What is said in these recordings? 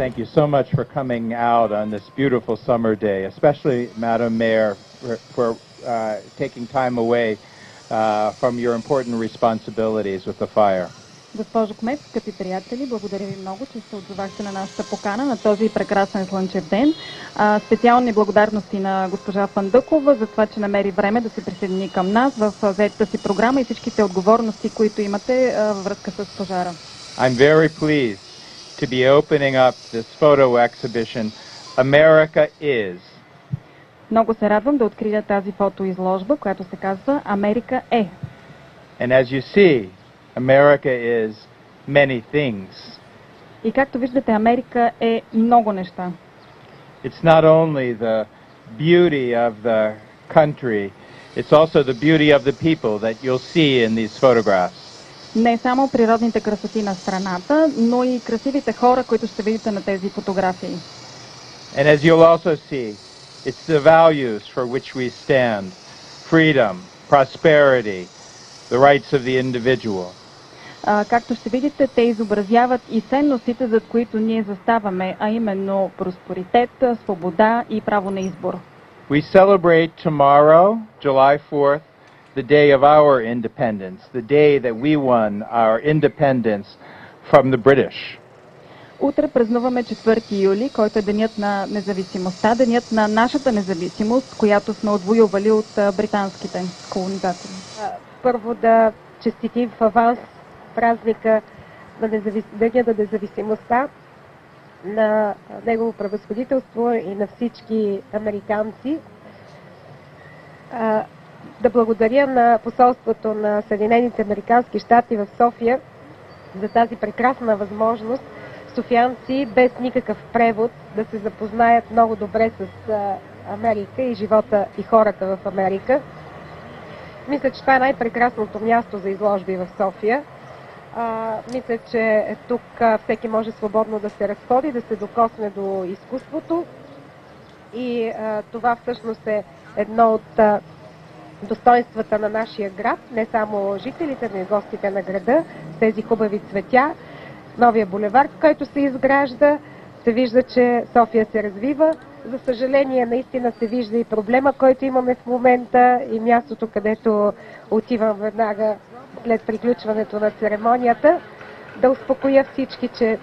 thank you so much for coming out on this beautiful summer day, especially Madam Mayor for taking time away from your important responsibilities with the fire. Госпожо Кмет, скъпи приятели, благодаря ви много, че се отзовахте на нашата покана на този прекрасен слънчев ден. Специални благодарности на госпожа Фандъкова за това, че намери време да се присъедини към нас в заетата си програма и всичките отговорности, които имате във връзка с пожара. I'm very pleased to be opening up this photo exhibition, America is. Много се радвам да открия тази фотоизложба, която се казва Америка е. And as you see, America is many things. И както виждате, Америка е много неща. It's not only the beauty of the country, it's also the beauty of the people that you'll see in these photographs. Не само природните красоти на страната, но и красивите хора, които ще видите на тези фотографии. And as you'll also see, it's the values for which we stand: freedom, prosperity, the rights of the individual. Както ще видите, те изобразяват и ценностите, зад които ние заставаме, а именно просперитет, свобода и право на избор. We celebrate tomorrow, July 4th, the day of our independence, the day that we won our independence from the British. Утре празнуваме 4 юли, който е денят на независимостта, денят на нашата независимост, която сме отвоювали от британските колонизатори. Първо да честитим в аванс празника на Деня на независимостта на Негово превъзходителство и на всички американци. Да благодаря на посолството на Съединените американски щати в София за тази прекрасна възможност софиянци без никакъв превод да се запознаят много добре с Америка и живота и хората в Америка. Мисля, че това е най-прекрасното място за изложби в София. Мисля, че тук всеки може свободно да се разходи, да се докосне до изкуството и това всъщност е едно от достоинствата на нашия град, не само жителите, но и гостите на града, с тези хубави цветя, новия булевард, който се изгражда, се вижда, че София се развива. За съжаление, наистина се вижда и проблема, който имаме в момента и мястото, където отивам веднага след приключването на церемонията, да успокоя всички, че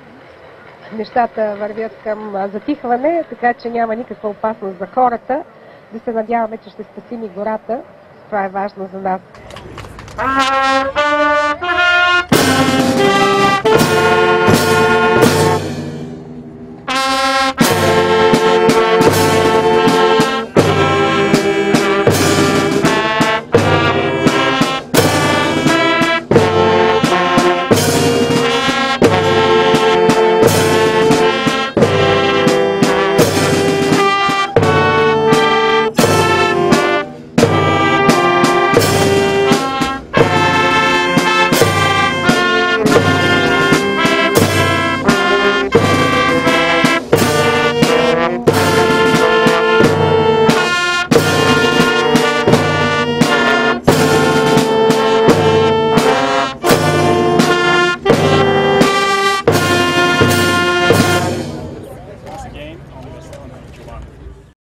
нещата вървят към затихване, така че няма никаква опасност за хората. Да се надяваме, че ще спасим и гората. Това е важно за нас.